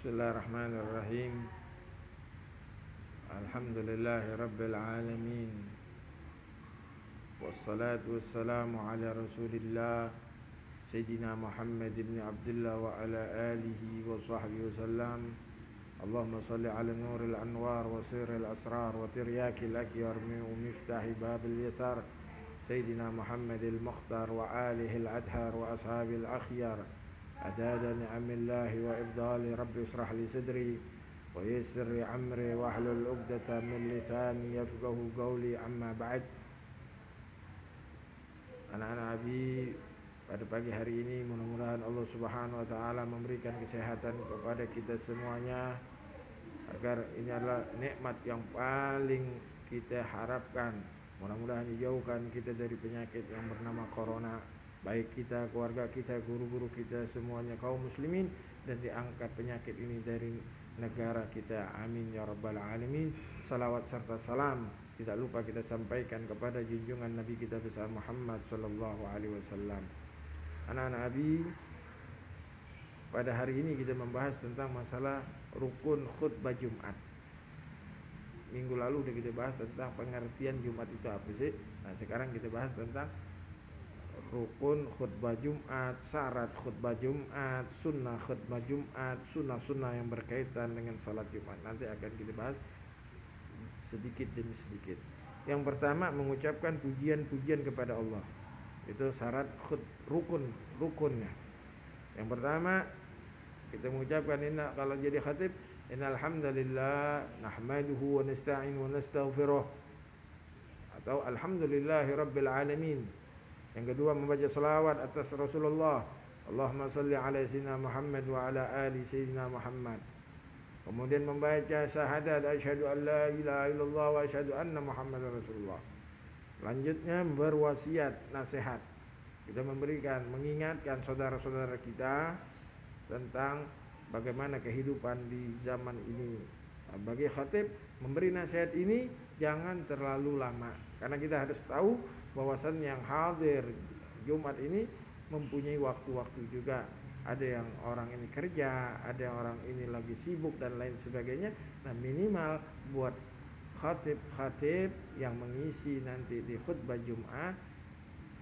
Bismillahirrahmanirrahim. Alhamdulillahi Rabbil Alamin. Wassalatu wassalamu ala Rasulillah Sayyidina Muhammad ibn Abdullah wa ala alihi wa sahbihi wasallam. Allahumma salli ala nuril anwar wa sirril asrar wa tiryakil akyar wa miftahi babil yasar Sayyidina Muhammadil Mukhtar wa alihi al-adhar wa ashabil akhyar. عداد نعم الله وإفضال ربي اشرح لي صدري ويسر لي أمري واحلل عقدة من لساني يفقه قولي. أما بعد. Anak-anak Abi, pada pagi hari ini mudah-mudahan Allah Subhanahu wa taala memberikan kesehatan kepada kita semuanya, agar ini adalah nikmat yang paling kita harapkan. Mudah-mudahan dijauhkan kita dari penyakit yang bernama corona, baik kita, keluarga kita, guru-guru kita, semuanya kaum muslimin, dan diangkat penyakit ini dari negara kita. Amin ya rabbal alamin. Salawat serta salam tidak lupa kita sampaikan kepada junjungan Nabi kita besar Muhammad sallallahu alaihi wasallam. Anak-anak Abi, pada hari ini kita membahas tentang masalah rukun khutbah Jumat. Minggu lalu sudah kita bahas tentang pengertian Jumat itu apa sih. Nah, sekarang kita bahas tentang rukun khutbah Jumat, syarat khutbah Jumat, sunnah khutbah Jumat, sunnah-sunnah yang berkaitan dengan salat Jumat. Nanti akan kita bahas sedikit demi sedikit. Yang pertama, mengucapkan pujian-pujian kepada Allah. Itu syarat rukunnya. Yang pertama, kita mengucapkan kalau jadi khatib, innal hamdalillah nahmaduhu wa nasta'in wa nastaghfiruh, atau alhamdulillahi rabbil alamin. Yang kedua, membaca salawat atas Rasulullah, Allahumma salli ala sayyidina Muhammad wa ala ali sayyidina Muhammad. Kemudian membaca syahadat asyhadu an la ilaha illallah wa asyhadu anna Muhammadar Rasulullah. Selanjutnya berwasiat, nasihat. Kita mengingatkan saudara-saudara kita tentang bagaimana kehidupan di zaman ini. Bagi khatib memberi nasihat ini jangan terlalu lama, karena kita harus tahu bahwasan yang hadir Jumat ini mempunyai waktu-waktu juga. Ada yang orang ini kerja, ada yang orang ini lagi sibuk dan lain sebagainya. Nah, minimal buat khatib yang mengisi nanti di khutbah Jumat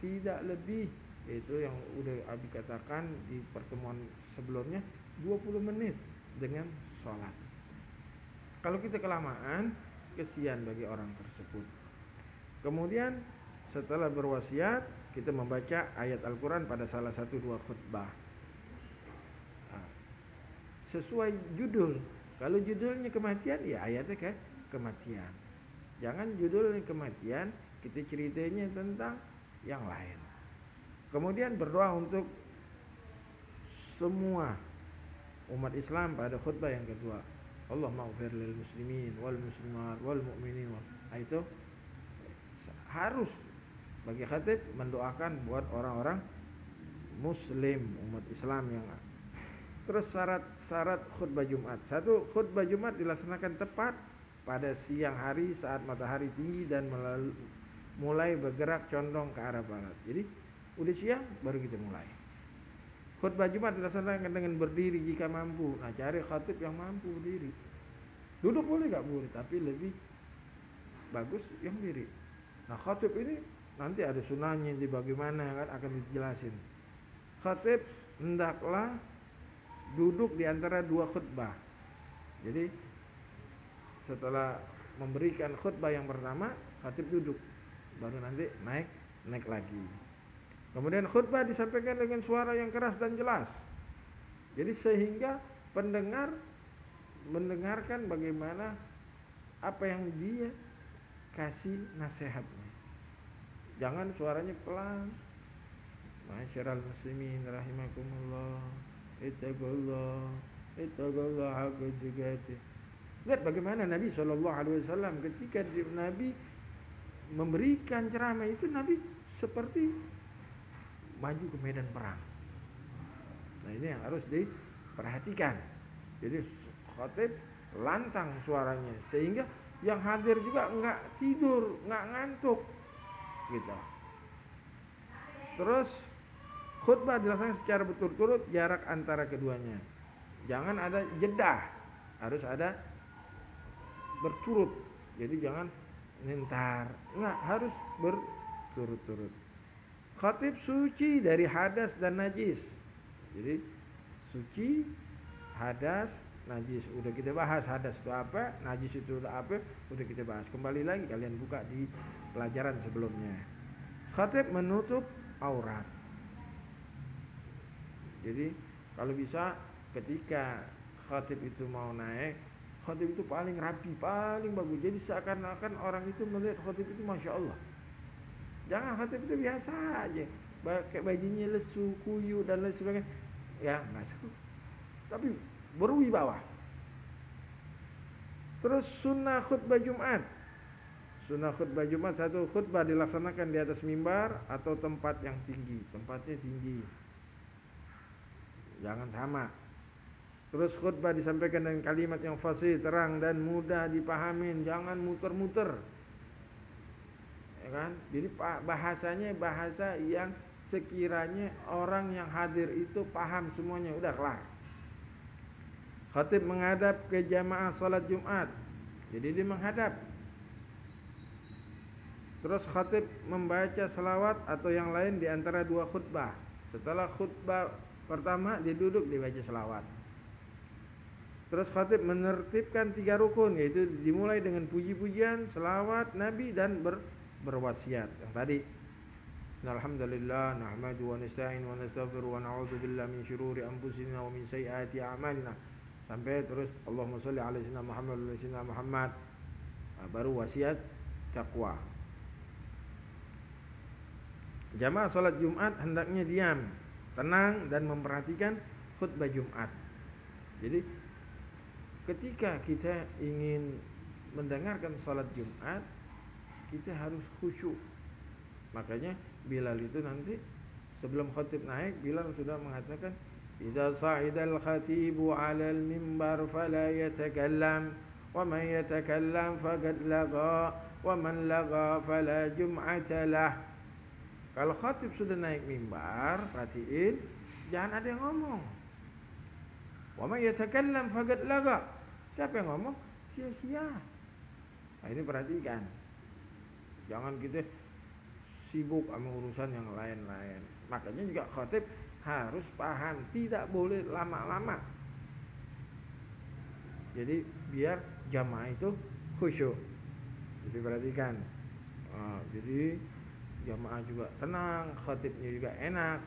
tidak lebih, itu yang udah Abi katakan di pertemuan sebelumnya, 20 menit dengan sholat. Kalau kita kelamaan, kesian bagi orang tersebut. Kemudian setelah berwasiat, kita membaca ayat Al-Quran pada salah satu dua khutbah. Sesuai judul. Kalau judulnya kematian, ya ayatnya kayak kematian. Jangan judulnya kematian, kita ceritanya tentang yang lain. Kemudian berdoa untuk semua umat Islam pada khutbah yang kedua. Allahumma ighfir lil muslimin wal muslimat wal mu'minin. Itu harus bagi khatib mendoakan buat orang-orang muslim, umat Islam yang. Terus syarat khutbah Jumat. Satu, khutbah Jumat dilaksanakan tepat pada siang hari saat matahari tinggi dan mulai bergerak condong ke arah barat. Jadi udah siang baru kita mulai. Khutbah Jumat dilaksanakan dengan berdiri jika mampu. Nah, cari khatib yang mampu berdiri. Duduk boleh gak boleh, tapi lebih bagus yang berdiri. Nah, khatib ini nanti ada sunahnya di bagaimana kan akan dijelasin. Khatib hendaklah duduk di antara dua khutbah. Jadi setelah memberikan khutbah yang pertama, khatib duduk, baru nanti naik lagi. Kemudian khutbah disampaikan dengan suara yang keras dan jelas. Jadi sehingga pendengar mendengarkan bagaimana apa yang dia kasih nasihatnya. Jangan suaranya pelan. Ma'asyiral muslimin rahimakumullah, ittaqullah haqqa tuqatih. Lihat bagaimana Nabi SAW ketika Nabi memberikan ceramah itu, Nabi seperti maju ke medan perang. Nah, ini yang harus diperhatikan. Jadi khatib lantang suaranya sehingga yang hadir juga enggak tidur, enggak ngantuk gitu. Terus khutbah dilaksanakan secara berturut-turut, jarak antara keduanya Jangan ada jeda, harus ada berturut. Jadi jangan nentar, enggak, harus berturut-turut. Khatib suci dari hadas dan najis. Jadi suci, hadas, najis. Udah kita bahas hadas itu apa, najis itu apa, udah kita bahas. Kembali lagi kalian buka di pelajaran sebelumnya. Khatib menutup aurat. Jadi kalau bisa ketika khatib itu mau naik, khatib itu paling rapi, paling bagus. Jadi seakan-akan orang itu melihat khatib itu Masya Allah. Jangan khatib itu biasa aja, kayak bajunya lesu, kuyu dan lain sebagainya. Ya nggak seru, tapi berwibawa. Terus sunnah khutbah Jumat. Sunnah khutbah Jumat, satu khutbah dilaksanakan di atas mimbar atau tempat yang tinggi. Tempatnya tinggi, jangan sama. Terus khutbah disampaikan dengan kalimat yang fasih, terang dan mudah dipahamin. Jangan muter-muter, ya kan? Jadi bahasanya bahasa yang sekiranya orang yang hadir itu paham semuanya, udah kelar. Khatib menghadap ke jamaah salat Jumat. Jadi dia menghadap. Terus khatib membaca selawat atau yang lain di antara dua khutbah. Setelah khutbah pertama dia duduk, dia baca selawat. Terus khatib menertibkan 3 rukun, yaitu dimulai dengan puji-pujian, selawat Nabi dan berwasiat. Yang tadi, alhamdulillah nahmadu wa nasta'in wa nastaghfiru wa na'udzu billahi min syururi anfusina wa min sayyiati a'malina. Sampai terus Allahumma shalli ala sayyidina Muhammad wa ala sayyidina Muhammad. Baru wasiat taqwa. Jamaah salat Jumat hendaknya diam, tenang dan memperhatikan khutbah Jumat. Jadi ketika kita ingin mendengarkan salat Jumat, kita harus khusyuk. Makanya Bilal itu nanti sebelum khatib naik, Bilal sudah mengatakan, "Idza sa'idal khatibu 'alal mimbar fala yatakallam, wa man yatakallam faqad lagha, wa man lagha fala jum'ata lah." Kalau khatib sudah naik mimbar, perhatiin, jangan ada yang ngomong. Wa man yatakallam faqad lagha. Siapa yang ngomong? Sia-sia. Nah, ini perhatikan. Jangan kita sibuk sama urusan yang lain-lain. Makanya juga khatib harus paham, tidak boleh lama-lama. Jadi biar jamaah itu khusyuk. Jadi perhatikan. Jadi jamaah juga tenang, khatibnya juga enak,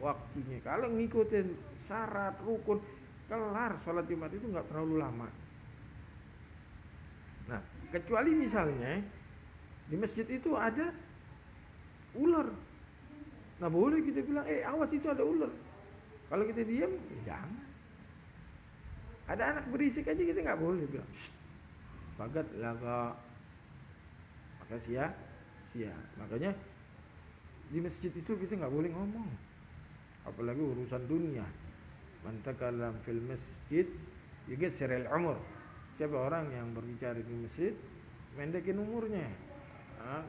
waktunya. Kalau ngikutin syarat rukun, kelar sholat Jumat itu nggak terlalu lama. Nah, kecuali misalnya di masjid itu ada ular. Nah, boleh kita bilang, awas itu ada ular. Kalau kita diam, ya jangan. Ada anak berisik aja kita nggak boleh bilang, "Shh, bagat laga." Maka sia. Makanya di masjid itu kita nggak boleh ngomong, apalagi urusan dunia. Man takallam fil masjid yugassirul umur. Siapa orang yang berbicara di masjid, mendekin umurnya.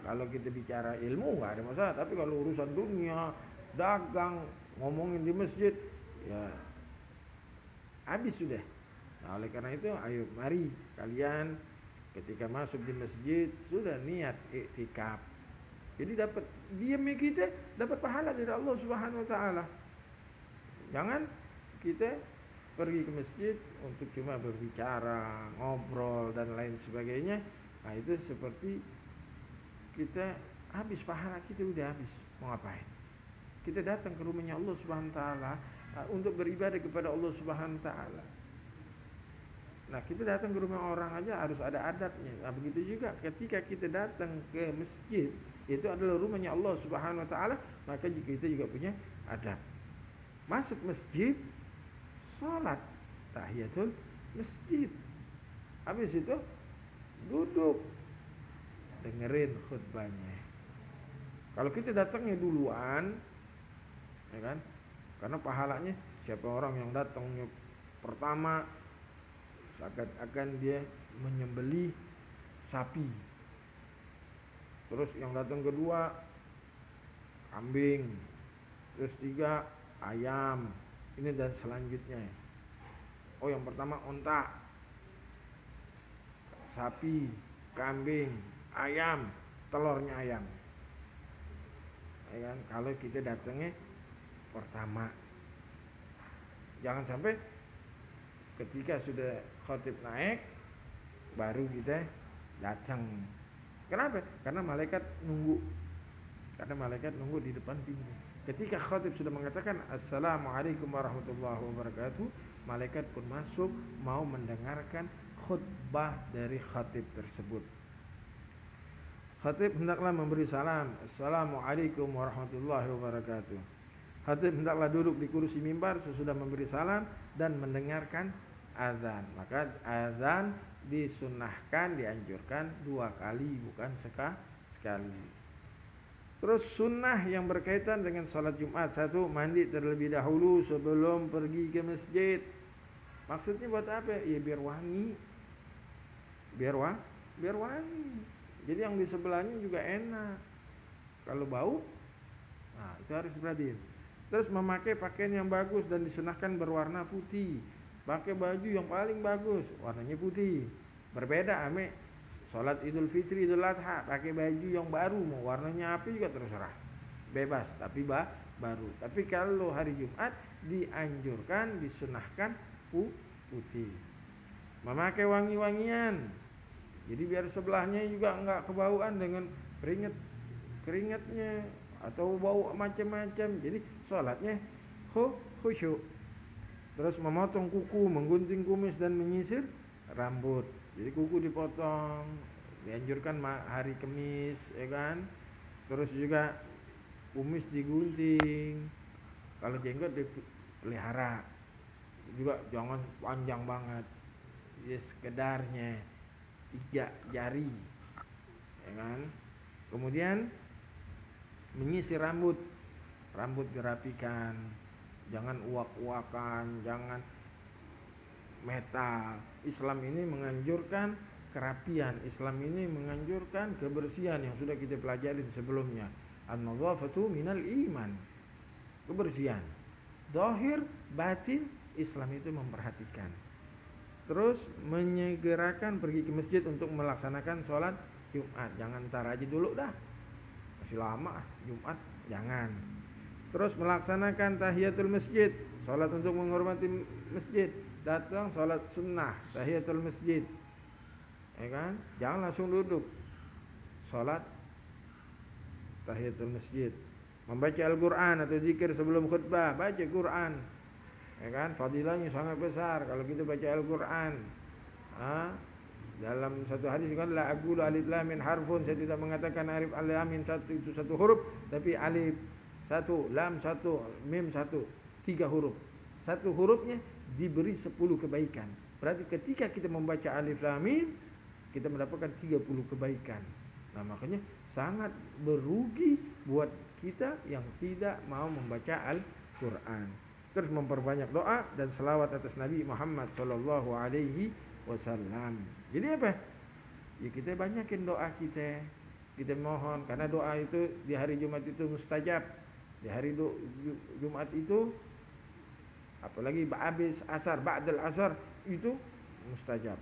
Kalau kita bicara ilmu nggak ada masalah, tapi kalau urusan dunia, dagang, ngomongin di masjid, ya habis sudah. Nah, oleh karena itu, ayo mari kalian ketika masuk di masjid sudah niat iktikaf. Jadi dapat diamnya kita dapat pahala dari Allah Subhanahu wa taala. Jangan kita pergi ke masjid untuk cuma berbicara, ngobrol dan lain sebagainya. Nah, itu seperti kita habis pahala kita, udah habis. Mau ngapain? Kita datang ke rumahnya Allah Subhanahu wa taala untuk beribadah kepada Allah Subhanahu wa taala. Nah, kita datang ke rumah orang aja harus ada adabnya. Nah, begitu juga ketika kita datang ke masjid, itu adalah rumahnya Allah Subhanahu wa taala, maka kita juga punya adab. Masuk masjid, salat tahiyatul masjid. Habis itu duduk dengerin khutbahnya. Kalau kita datangnya duluan, ya kan? Karena pahalanya siapa orang yang datangnya pertama seakan-akan dia menyembelih sapi. Terus yang datang kedua kambing. Terus 3 ayam. Ini dan selanjutnya. Oh, yang pertama onta, sapi, kambing, ayam, telurnya ayam. Ya kan? Kalau kita datangnya pertama, jangan sampai ketika sudah khotib naik baru kita datang. Kenapa? Karena malaikat nunggu. Karena malaikat nunggu di depan pintu. Ketika khotib sudah mengatakan Assalamualaikum warahmatullahi wabarakatuh, malaikat pun masuk mau mendengarkan khutbah dari khatib tersebut. Khatib hendaklah memberi salam, Assalamualaikum warahmatullahi wabarakatuh. Khatib hendaklah duduk di kursi mimbar sesudah memberi salam dan mendengarkan azan. Maka azan disunnahkan, dianjurkan 2 kali, bukan sekali. Terus sunnah yang berkaitan dengan sholat Jumat. 1, mandi terlebih dahulu sebelum pergi ke masjid. Maksudnya buat apa? Ya biar wangi. Biar wangi. Jadi yang di sebelahnya juga enak. Kalau bau, nah itu harus perhatiin. Terus memakai pakaian yang bagus dan disunahkan berwarna putih. Pakai baju yang paling bagus, warnanya putih. Berbeda ame sholat Idul Fitri, Idul Adha, pakai baju yang baru, mau warnanya apa juga terserah, bebas, tapi baru. Tapi kalau hari Jumat dianjurkan, disunahkan putih. Memakai wangi-wangian, jadi biar sebelahnya juga enggak kebauan dengan keringatnya atau bau macam-macam. Jadi sholatnya khusyuk. Terus memotong kuku, menggunting kumis dan menyisir rambut. Jadi kuku dipotong, dianjurkan hari Kamis, ya kan? Terus juga kumis digunting. Kalau jenggot dipelihara, juga jangan panjang banget. Ya sekedarnya 3 jari, ya kan? Kemudian menyisir rambut dirapikan, jangan uak-uakan, jangan metal. Islam ini menganjurkan kerapian. Islam ini menganjurkan kebersihan yang sudah kita pelajari sebelumnya. An-nadhafatu minal iman. Kebersihan zahir, batin, Islam itu memperhatikan. Terus menyegerakan pergi ke masjid untuk melaksanakan sholat Jumat. Jangan ntar aja dulu dah, masih lama Jumat, jangan. Terus melaksanakan tahiyatul masjid, sholat untuk menghormati masjid. Datang sholat sunnah, tahiyatul masjid, ya kan? Jangan langsung duduk. Sholat tahiyatul masjid. Membaca Al-Quran atau zikir sebelum khutbah, baca Quran, ya kan? Fadilahnya sangat besar kalau kita baca Al-Quran. Dalam satu hadis kan, la aqulu alif lam mim harfun, saya tidak mengatakan alif lam mim itu satu huruf, tapi alif 1, lam 1, mim 1, 3 huruf. Satu hurufnya diberi 10 kebaikan. Berarti ketika kita membaca alif lam mim, kita mendapatkan 30 kebaikan. Nah, makanya sangat berugi buat kita yang tidak mau membaca Al-Quran. Terus memperbanyak doa dan selawat atas Nabi Muhammad sallallahu alaihi wasallam. Jadi apa? Ya kita banyakin doa kita. Kita mohon, karena doa itu di hari Jumat itu mustajab. Di hari Jumat itu, apalagi habis asar, ba'dal asar, itu mustajab.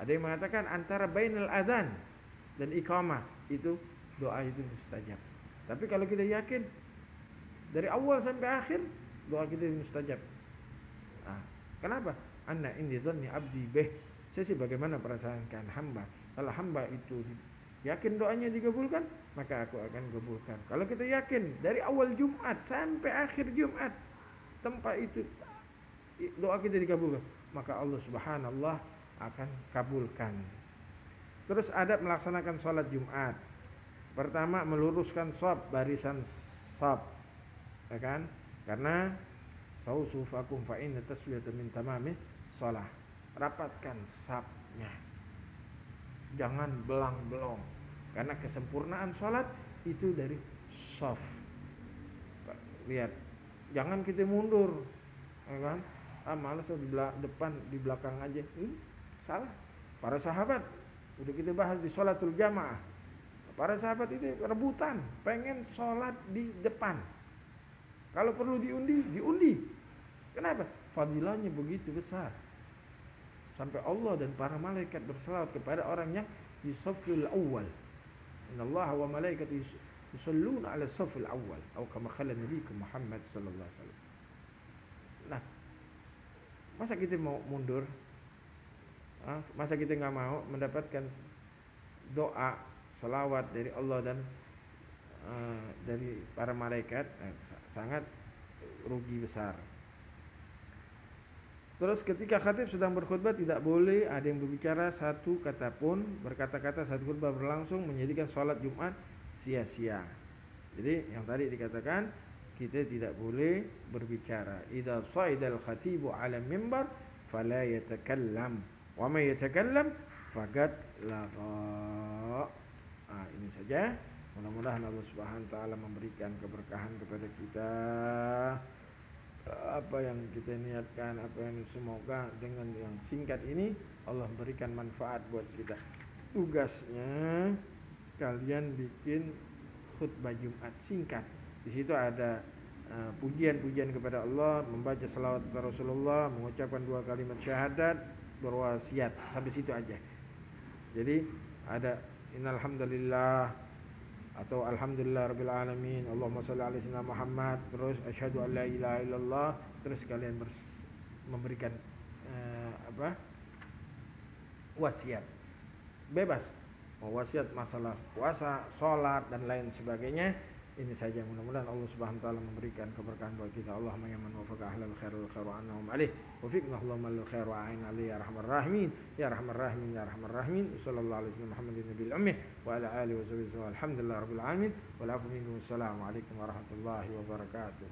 Ada yang mengatakan antara bainal adzan dan iqamah itu doa itu mustajab. Tapi kalau kita yakin dari awal sampai akhir doa kita mustajab. Kenapa? Anna indi dhanni abdi bih. Saya sih bagaimana perasaankan hamba. Kalau hamba itu yakin doanya dikabulkan, maka aku akan kabulkan. Kalau kita yakin dari awal Jumat sampai akhir Jumat tempat itu doa kita dikabulkan, maka Allah Subhanallah akan kabulkan. Terus adab melaksanakan sholat Jumat. Pertama, meluruskan shaf, barisan shaf, ya kan? Karena sausufakum fa inna taswiyata min tamami shalah. Rapatkan shafnya, jangan belang-belong, karena kesempurnaan sholat itu dari shaf. Lihat, jangan kita mundur, ya kan? Malas di depan, di belakang aja. Salah. Para sahabat udah kita bahas di sholatul jamaah. Para sahabat itu rebutan, pengen sholat di depan. Kalau perlu diundi, diundi. Kenapa? Fadilahnya begitu besar. sampai Allah dan para malaikat berselawat kepada orang yang di safil awal. Innallaha wa malaikatu yusalluna 'ala safil awal atau kama qala Nabi Muhammad sallallahu alaihi wasallam. Nah, masa kita mau mundur? Masa kita nggak mau mendapatkan doa, salawat dari Allah dan dari para malaikat? Sangat rugi besar. Terus ketika khatib sedang berkhutbah tidak boleh ada yang berbicara satu kata pun, berkata-kata saat khutbah berlangsung menjadikan sholat Jumat sia-sia. Jadi yang tadi dikatakan kita tidak boleh berbicara. Idza sa'idal khatibu 'ala mimbar fala yatakallam wa may yatakallam faqad lagha. Ini saja. Mudah-mudahan Allah Subhanahu wa taala memberikan keberkahan kepada kita. Apa yang kita niatkan, apa yang semoga dengan yang singkat ini Allah berikan manfaat buat kita. Tugasnya kalian bikin khutbah Jumat singkat. Di situ ada pujian-pujian kepada Allah, membaca selawat kepada Rasulullah, mengucapkan 2 kalimat syahadat, berwasiat, sampai situ aja. Jadi ada innal hamdalillah atau alhamdulillah rabbil alamin, Allahumma shalli ala sayyidina Muhammad, terus asyhadu an la ilaha illallah, terus kalian memberikan wasiat. Bebas mau wasiat masalah puasa, sholat dan lain sebagainya. Ini saja, mudah-mudahan Allah Subhanahu wa taala memberikan keberkahan buat kita. Allahumma ya man wafaqa ahlal khair wal khairu annahum alaih wa fiqna Allahumma lil khair wa a'in alaih ya rahmar rahimin ya rahmar rahimin ya rahmar rahimin. Sallallahu alaihi wasallam Muhammadin nabiyil ummi wa ala alihi wa sahbihi alhamdulillah rabbil alamin. Wa lakum minkum assalamu alaikum warahmatullahi wabarakatuh.